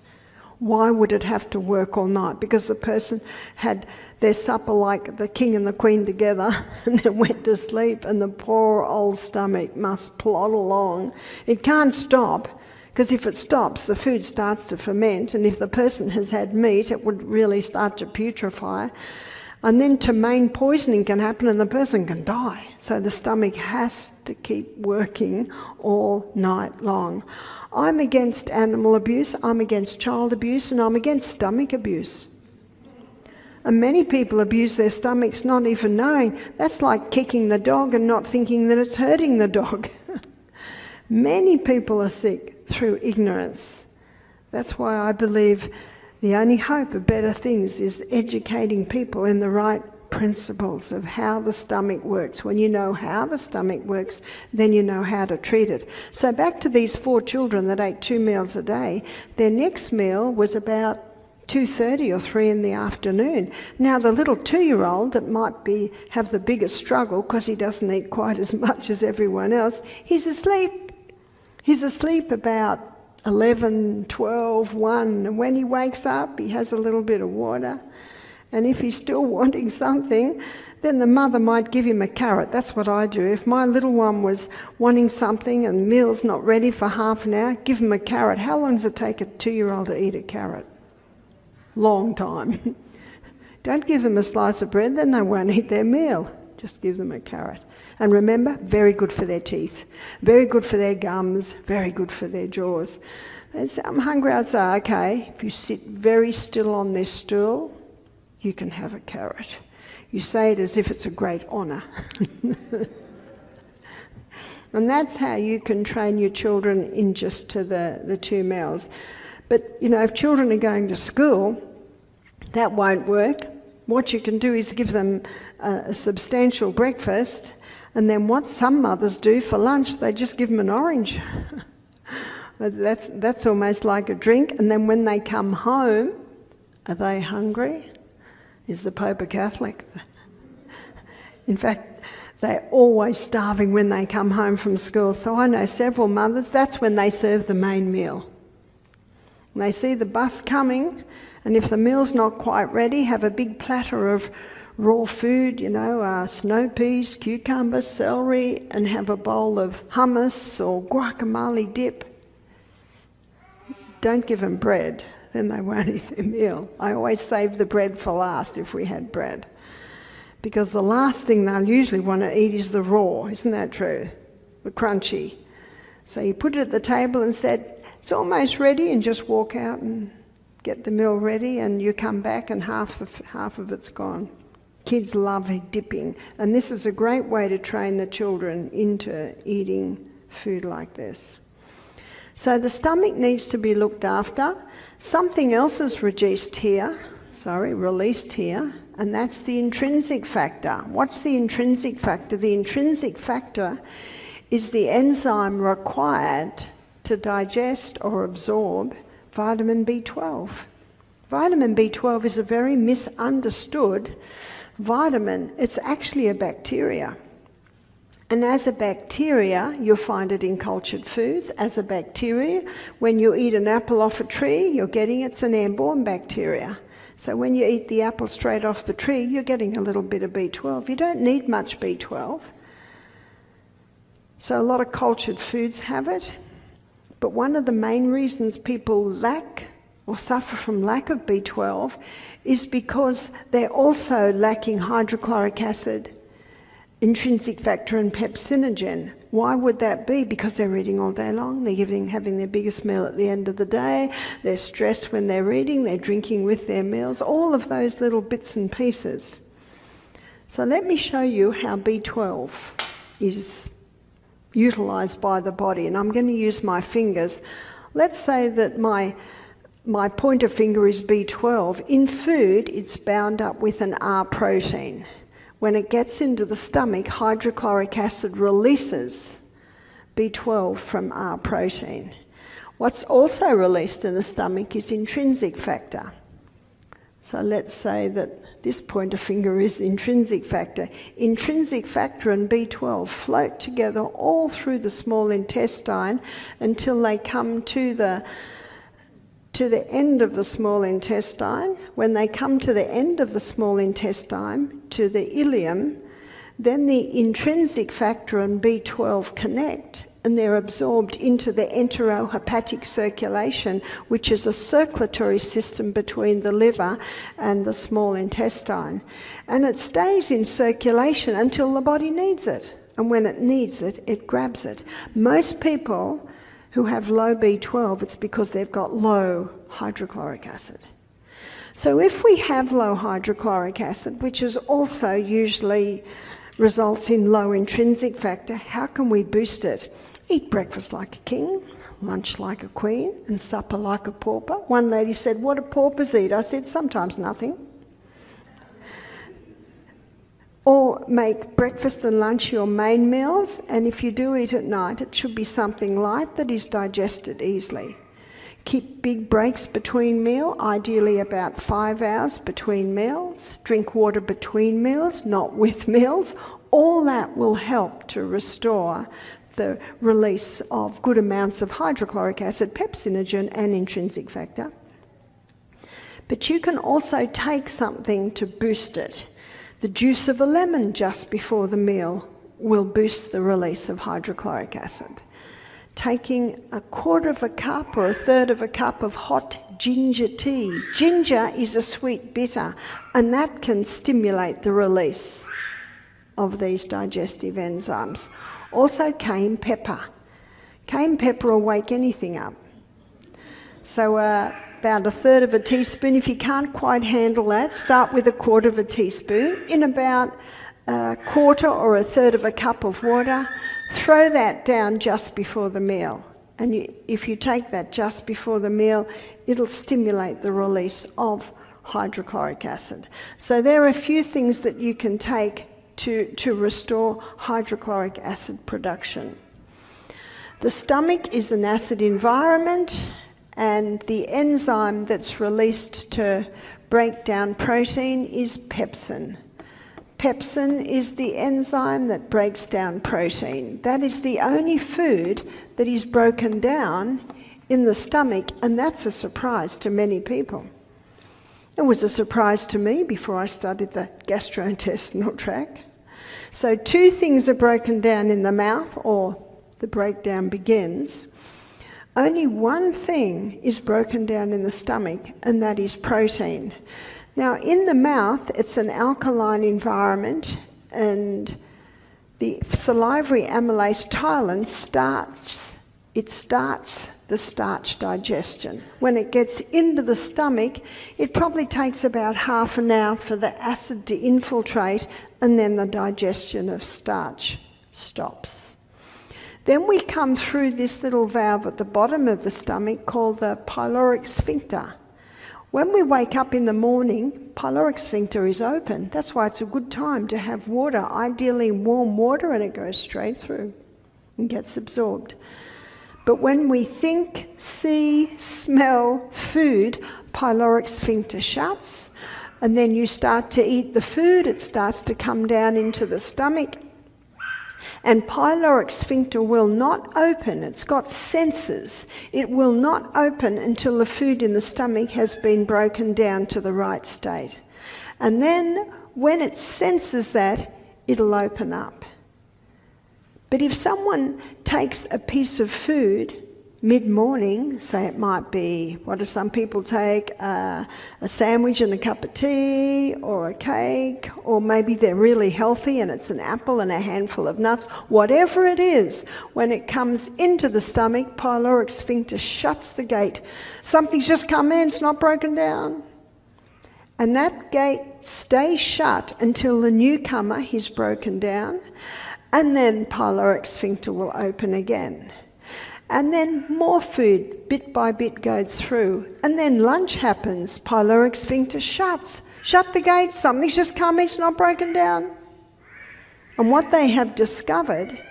Speaker 1: Why would it have to work all night? Because the person had their supper like the king and the queen together and then went to sleep, and the poor old stomach must plod along. It can't stop, because if it stops, the food starts to ferment, and if the person has had meat, it would really start to putrefy. And then main poisoning can happen and the person can die. So the stomach has to keep working all night long. I'm against animal abuse, I'm against child abuse, and I'm against stomach abuse. And many people abuse their stomachs not even knowing. That's like kicking the dog and not thinking that it's hurting the dog. Many people are sick through ignorance. That's why I believe the only hope of better things is educating people in the right principles of how the stomach works. When you know how the stomach works, then you know how to treat it. So back to these 4 children that ate 2 meals a day, their next meal was about 2:30 or 3 in the afternoon. Now the little 2-year-old that might have the biggest struggle because he doesn't eat quite as much as everyone else, he's asleep. He's asleep about 11, 12, 1, and when he wakes up he has a little bit of water, and if he's still wanting something, then the mother might give him a carrot. That's what I do. If my little one was wanting something and meal's not ready for half an hour, give him a carrot. How long does it take a 2-year-old to eat a carrot? Long time. Don't give them a slice of bread, then they won't eat their meal. Just give them a carrot. And remember, very good for their teeth, very good for their gums, very good for their jaws. They say, I'm hungry. I'd say, okay, if you sit very still on this stool, you can have a carrot. You say it as if it's a great honour. And that's how you can train your children in just to the 2 meals. But, you know, if children are going to school, that won't work. What you can do is give them a substantial breakfast, and then what some mothers do for lunch, they just give them an orange. That's almost like a drink. And then when they come home, are they hungry? Is the Pope a Catholic? In fact, they're always starving when they come home from school. So I know several mothers, that's when they serve the main meal. And they see the bus coming, and if the meal's not quite ready, have a big platter of raw food, you know, snow peas, cucumber, celery, and have a bowl of hummus or guacamole dip. Don't give them bread, then they won't eat their meal. I always save the bread for last if we had bread, because the last thing they'll usually want to eat is the raw, isn't that true? The crunchy. So you put it at the table and said, it's almost ready, and just walk out and get the meal ready, and you come back and half of it's gone. Kids love dipping, and this is a great way to train the children into eating food like this. So the stomach needs to be looked after. Something else is released here, and that's the intrinsic factor. What's the intrinsic factor? The intrinsic factor is the enzyme required to digest or absorb vitamin B12. Vitamin B12 is a very misunderstood vitamin. It's actually a bacteria. And as a bacteria, you'll find it in cultured foods. As a bacteria, when you eat an apple off a tree, you're getting it's an airborne bacteria. So when you eat the apple straight off the tree, you're getting a little bit of B12. You don't need much B12. So a lot of cultured foods have it. But one of the main reasons people lack or suffer from lack of B12 is because they're also lacking hydrochloric acid, intrinsic factor and pepsinogen. Why would that be? Because they're eating all day long, they're having their biggest meal at the end of the day, they're stressed when they're eating, they're drinking with their meals, all of those little bits and pieces. So let me show you how B12 is utilised by the body, and I'm going to use my fingers. Let's say that my my pointer finger is B12. In food, it's bound up with an R protein. When it gets into the stomach, hydrochloric acid releases B12 from R protein. What's also released in the stomach is intrinsic factor. So let's say that this pointer finger is intrinsic factor. Intrinsic factor and B12 float together all through the small intestine until they come to the end of the small intestine. When they come to the end of the small intestine, to the ileum, then the intrinsic factor and B12 connect and they're absorbed into the enterohepatic circulation, which is a circulatory system between the liver and the small intestine. And it stays in circulation until the body needs it. And when it needs it, it grabs it. Most people who have low B12, it's because they've got low hydrochloric acid. So if we have low hydrochloric acid, which is also usually results in low intrinsic factor, how can we boost it? Eat breakfast like a king, lunch like a queen, and supper like a pauper. One lady said, "What do paupers eat?" I said, "Sometimes nothing." Or make breakfast and lunch your main meals, and if you do eat at night, it should be something light that is digested easily. Keep big breaks between meals, ideally about 5 hours between meals. Drink water between meals, not with meals. All that will help to restore the release of good amounts of hydrochloric acid, pepsinogen, and intrinsic factor. But you can also take something to boost it. The juice of a lemon just before the meal will boost the release of hydrochloric acid. Taking a quarter of a cup or a third of a cup of hot ginger tea. Ginger is a sweet bitter, and that can stimulate the release of these digestive enzymes. Also cayenne pepper. Cayenne pepper will wake anything up. So about a third of a teaspoon. If you can't quite handle that, start with a quarter of a teaspoon in about a quarter or a third of a cup of water. Throw that down just before the meal. And if you take that just before the meal, it'll stimulate the release of hydrochloric acid. So there are a few things that you can take to restore hydrochloric acid production. The stomach is an acid environment, and the enzyme that's released to break down protein is pepsin. Pepsin is the enzyme that breaks down protein. That is the only food that is broken down in the stomach, and that's a surprise to many people. It was a surprise to me before I studied the gastrointestinal tract. So 2 things are broken down in the mouth, or the breakdown begins. Only 1 thing is broken down in the stomach, and that is protein. Now, in the mouth, it's an alkaline environment, and the salivary amylase ptyalin starts the starch digestion. When it gets into the stomach, it probably takes about half an hour for the acid to infiltrate, and then the digestion of starch stops. Then we come through this little valve at the bottom of the stomach called the pyloric sphincter. When we wake up in the morning, pyloric sphincter is open. That's why it's a good time to have water, ideally warm water, and it goes straight through and gets absorbed. But when we think, see, smell food, pyloric sphincter shuts, and then you start to eat the food, it starts to come down into the stomach, and pyloric sphincter will not open. It's got sensors. It will not open until the food in the stomach has been broken down to the right state. And then when it senses that, it'll open up. But if someone takes a piece of food mid-morning, say it might be, what do some people take, a sandwich and a cup of tea, or a cake, or maybe they're really healthy and it's an apple and a handful of nuts, whatever it is, when it comes into the stomach, pyloric sphincter shuts the gate. Something's just come in, it's not broken down. And that gate stays shut until the newcomer is broken down, and then pyloric sphincter will open again. And then more food, bit by bit, goes through. And then lunch happens, pyloric sphincter shuts. Shut the gate, something's just coming, it's not broken down. And what they have discovered,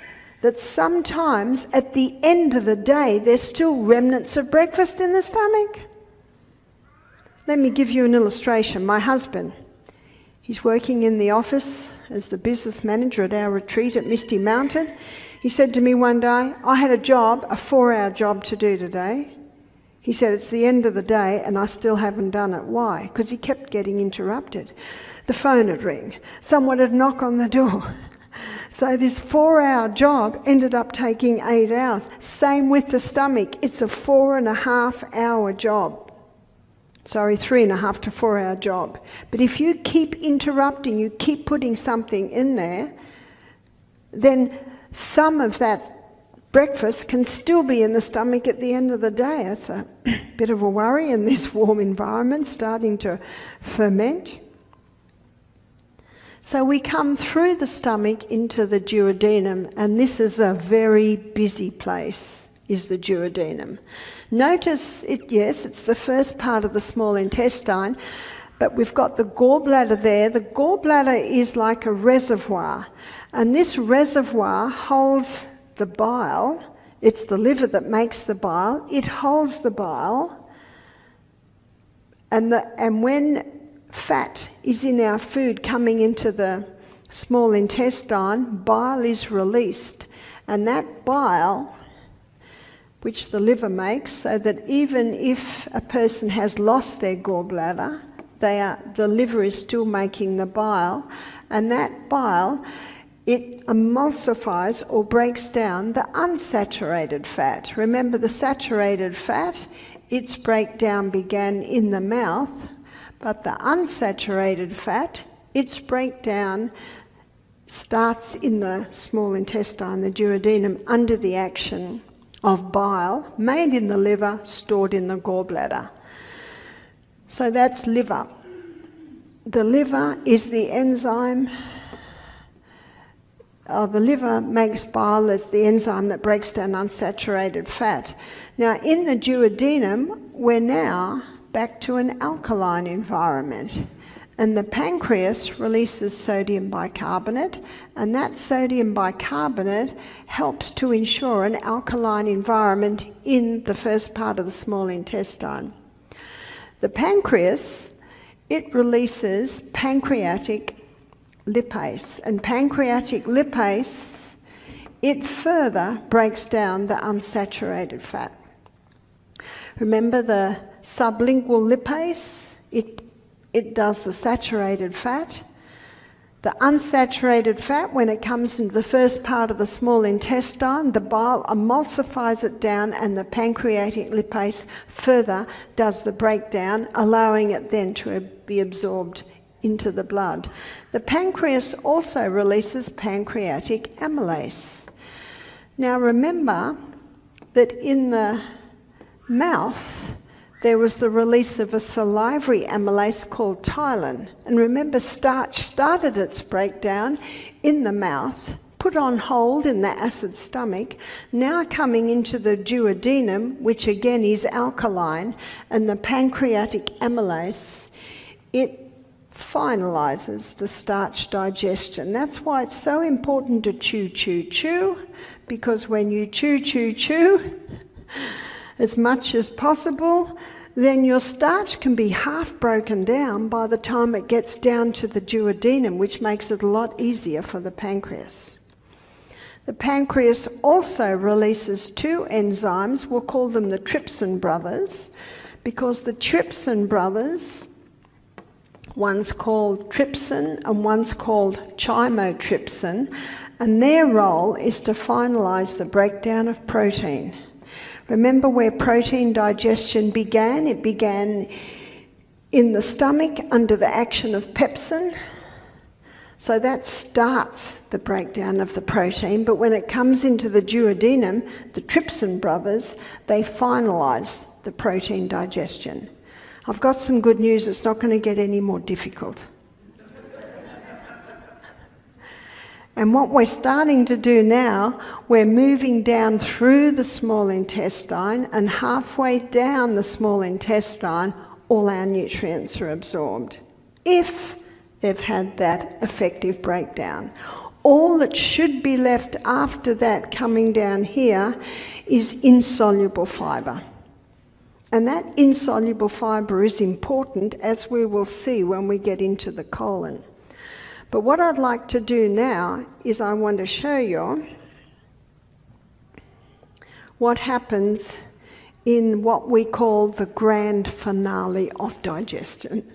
Speaker 1: that sometimes at the end of the day, there's still remnants of breakfast in the stomach. Let me give you an illustration. My husband, he's working in the office as the business manager at our retreat at Misty Mountain. He said to me one day, I had a 4-hour job to do today. He said, it's the end of the day and I still haven't done it. Why? Because he kept getting interrupted. The phone would ring. Someone would knock on the door. So this 4-hour job ended up taking 8 hours. Same with the stomach. It's a 4.5-hour job. Sorry, 3.5 to 4-hour job. But if you keep interrupting, you keep putting something in there, then some of that breakfast can still be in the stomach at the end of the day. It's a bit of a worry in this warm environment, starting to ferment. So we come through the stomach into the duodenum, and this is a very busy place, is the duodenum. Notice it, yes, it's the first part of the small intestine, but we've got the gallbladder there. The gallbladder is like a reservoir, and this reservoir holds the bile. It's the liver that makes the bile. It holds the bile, and when fat is in our food coming into the small intestine, bile is released, and that bile, which the liver makes, so that even if a person has lost their gallbladder, the liver is still making the bile, and that bile, it emulsifies or breaks down the unsaturated fat. Remember, the saturated fat, its breakdown began in the mouth, but the unsaturated fat, its breakdown starts in the small intestine, the duodenum, under the action of bile made in the liver, stored in the gallbladder. So that's liver. The liver is the enzyme. The liver makes bile as the enzyme that breaks down unsaturated fat. Now, in the duodenum, we're now back to an alkaline environment. And the pancreas releases sodium bicarbonate, and that sodium bicarbonate helps to ensure an alkaline environment in the first part of the small intestine. The pancreas, it releases pancreatic lipase, and pancreatic lipase, it further breaks down the unsaturated fat. Remember the sublingual lipase? It does the saturated fat. The unsaturated fat, when it comes into the first part of the small intestine, the bile emulsifies it down, and the pancreatic lipase further does the breakdown, allowing it then to be absorbed into the blood. The pancreas also releases pancreatic amylase. Now remember that in the mouth, there was the release of a salivary amylase called ptyalin. And remember, starch started its breakdown in the mouth, put on hold in the acid stomach, now coming into the duodenum, which again is alkaline, and the pancreatic amylase, it finalizes the starch digestion. That's why it's so important to chew, chew, chew, because when you chew, chew, chew, as much as possible, then your starch can be half broken down by the time it gets down to the duodenum, which makes it a lot easier for the pancreas. The pancreas also releases 2 enzymes, we'll call them the trypsin brothers, because the trypsin brothers, one's called trypsin and one's called chymotrypsin, and their role is to finalize the breakdown of protein. Remember where protein digestion began? It began in the stomach under the action of pepsin. So that starts the breakdown of the protein, but when it comes into the duodenum, the trypsin brothers, they finalize the protein digestion. I've got some good news, it's not going to get any more difficult. And what we're starting to do now, we're moving down through the small intestine, and halfway down the small intestine, all our nutrients are absorbed, if they've had that effective breakdown. All that should be left after that coming down here is insoluble fibre. And that insoluble fibre is important, as we will see when we get into the colon. But what I'd like to do now is I want to show you what happens in what we call the grand finale of digestion.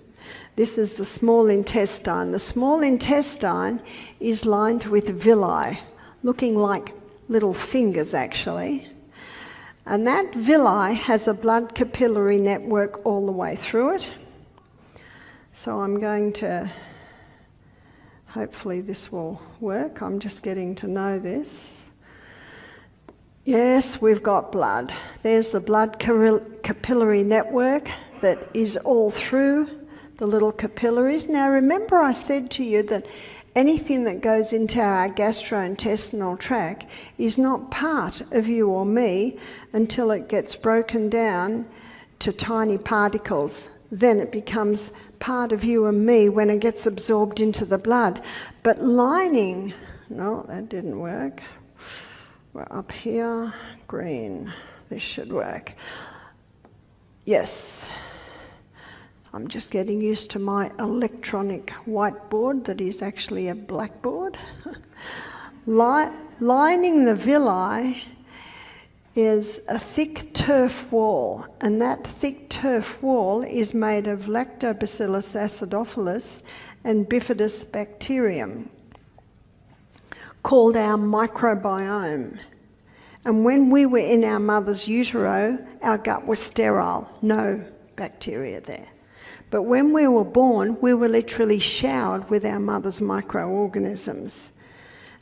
Speaker 1: This is the small intestine. The small intestine is lined with villi, looking like little fingers actually. And that villi has a blood capillary network all the way through it. So I'm going to, hopefully this will work. I'm just getting to know this. Yes, we've got blood. There's the blood capillary network that is all through the little capillaries. Now remember I said to you that anything that goes into our gastrointestinal tract is not part of you or me until it gets broken down to tiny particles. Then it becomes part of you and me when it gets absorbed into the blood. But lining, no, that didn't work. We're up here, green, this should work. Yes. I'm just getting used to my electronic whiteboard that is actually a blackboard. Lining the villi is a thick turf wall, and that thick turf wall is made of Lactobacillus acidophilus and bifidus bacterium, called our microbiome. And when we were in our mother's utero, our gut was sterile, no bacteria there. But when we were born, we were literally showered with our mother's microorganisms.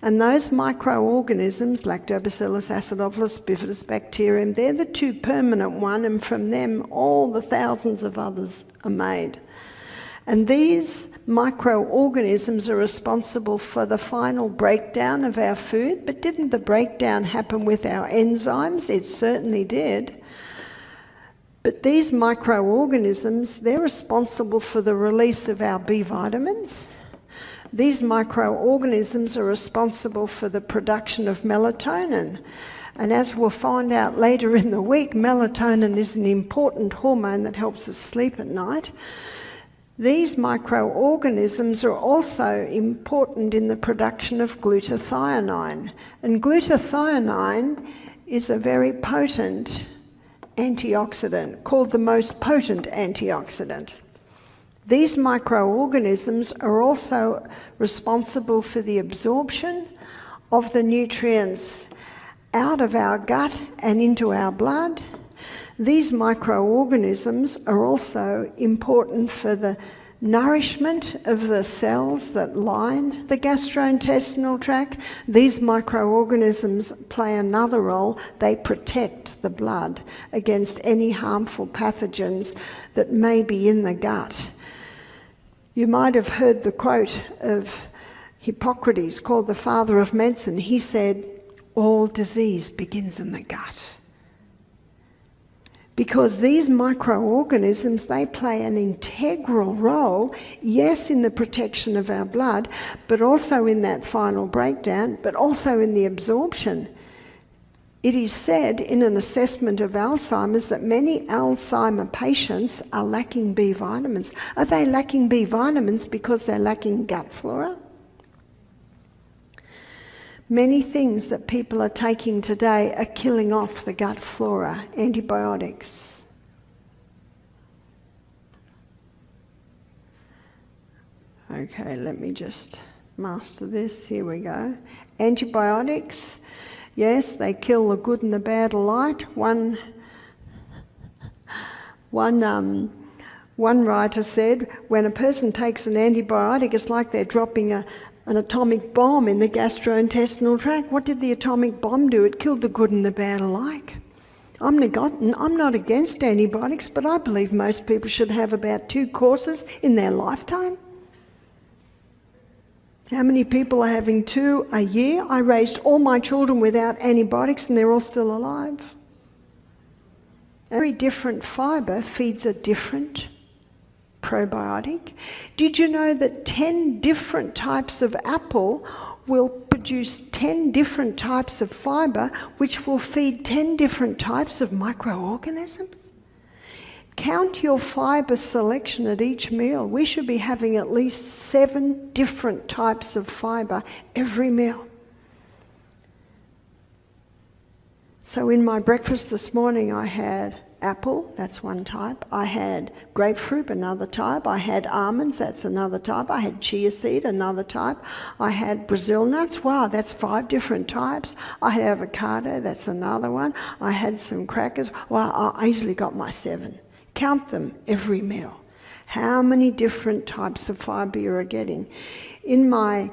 Speaker 1: And those microorganisms, Lactobacillus acidophilus, bifidus bacterium, they're the two permanent ones, and from them all the thousands of others are made. And these microorganisms are responsible for the final breakdown of our food. But didn't the breakdown happen with our enzymes? It certainly did. But these microorganisms, they're responsible for the release of our B vitamins. These microorganisms are responsible for the production of melatonin. And as we'll find out later in the week, melatonin is an important hormone that helps us sleep at night. These microorganisms are also important in the production of glutathione. And glutathione is a very potent antioxidant, called the most potent antioxidant. These microorganisms are also responsible for the absorption of the nutrients out of our gut and into our blood. These microorganisms are also important for the nourishment of the cells that line the gastrointestinal tract. These microorganisms play another role. They protect the blood against any harmful pathogens that may be in the gut. You might have heard the quote of Hippocrates, called the father of medicine. He said, "All disease begins in the gut." Because these microorganisms, they play an integral role, yes, in the protection of our blood, but also in that final breakdown, but also in the absorption. It is said in an assessment of Alzheimer's that many Alzheimer patients are lacking B vitamins. Are they lacking B vitamins because they're lacking gut flora? Many things that people are taking today are killing off the gut flora. Antibiotics. Okay, let me just master this. Here we go. Antibiotics, yes, they kill the good and the bad alike. One writer said, when a person takes an antibiotic, it's like they're dropping an atomic bomb in the gastrointestinal tract. What did the atomic bomb do? It killed the good and the bad alike. I'm not against antibiotics, but I believe most people should have about 2 courses in their lifetime. How many people are having 2 a year? I raised all my children without antibiotics and they're all still alive. Every different fibre feeds a different probiotic. Did you know that 10 different types of apple will produce 10 different types of fibre, which will feed 10 different types of microorganisms? Count your fibre selection at each meal. We should be having at least 7 different types of fibre every meal. So in my breakfast this morning I had apple, that's one type. I had grapefruit, another type. I had almonds, that's another type. I had chia seed, another type. I had Brazil nuts, wow, that's 5 different types. I had avocado, that's another one. I had some crackers, wow, I easily got my 7. Count them every meal. How many different types of fibre you are getting. In my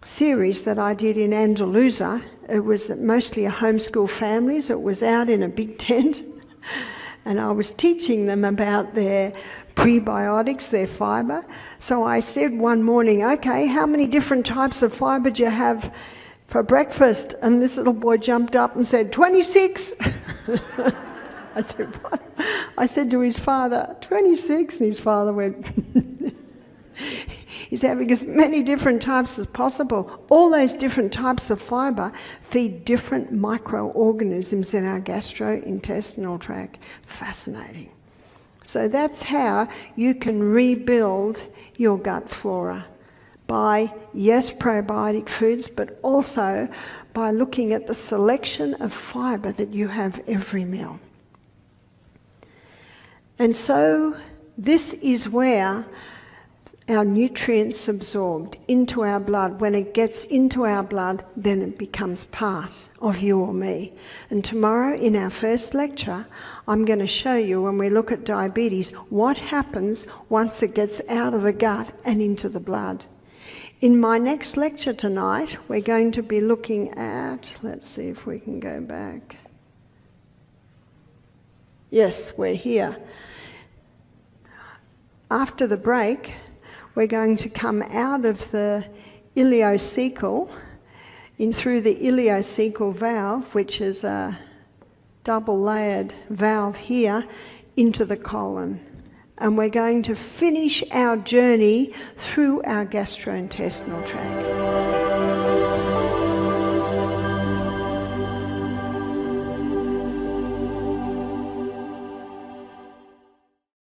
Speaker 1: series that I did in Andalusia, it was mostly a homeschool families. It was out in a big tent. And I was teaching them about their prebiotics, their fibre. So I said one morning, okay, how many different types of fibre do you have for breakfast? And this little boy jumped up and said, 26. I said, what? I said to his father, 26? And his father went, he's having as many different types as possible. All those different types of fibre feed different microorganisms in our gastrointestinal tract. Fascinating. So that's how you can rebuild your gut flora. By, yes, probiotic foods, but also by looking at the selection of fibre that you have every meal. And so this is where our nutrients absorbed into our blood. When it gets into our blood, then it becomes part of you or me. And tomorrow in our first lecture, I'm going to show you, when we look at diabetes, what happens once it gets out of the gut and into the blood. In my next lecture tonight, we're going to be looking at, let's see if we can go back. Yes, we're here. After the break, we're going to come out of the ileocecal, in through the ileocecal valve, which is a double-layered valve here, into the colon. And we're going to finish our journey through our gastrointestinal tract.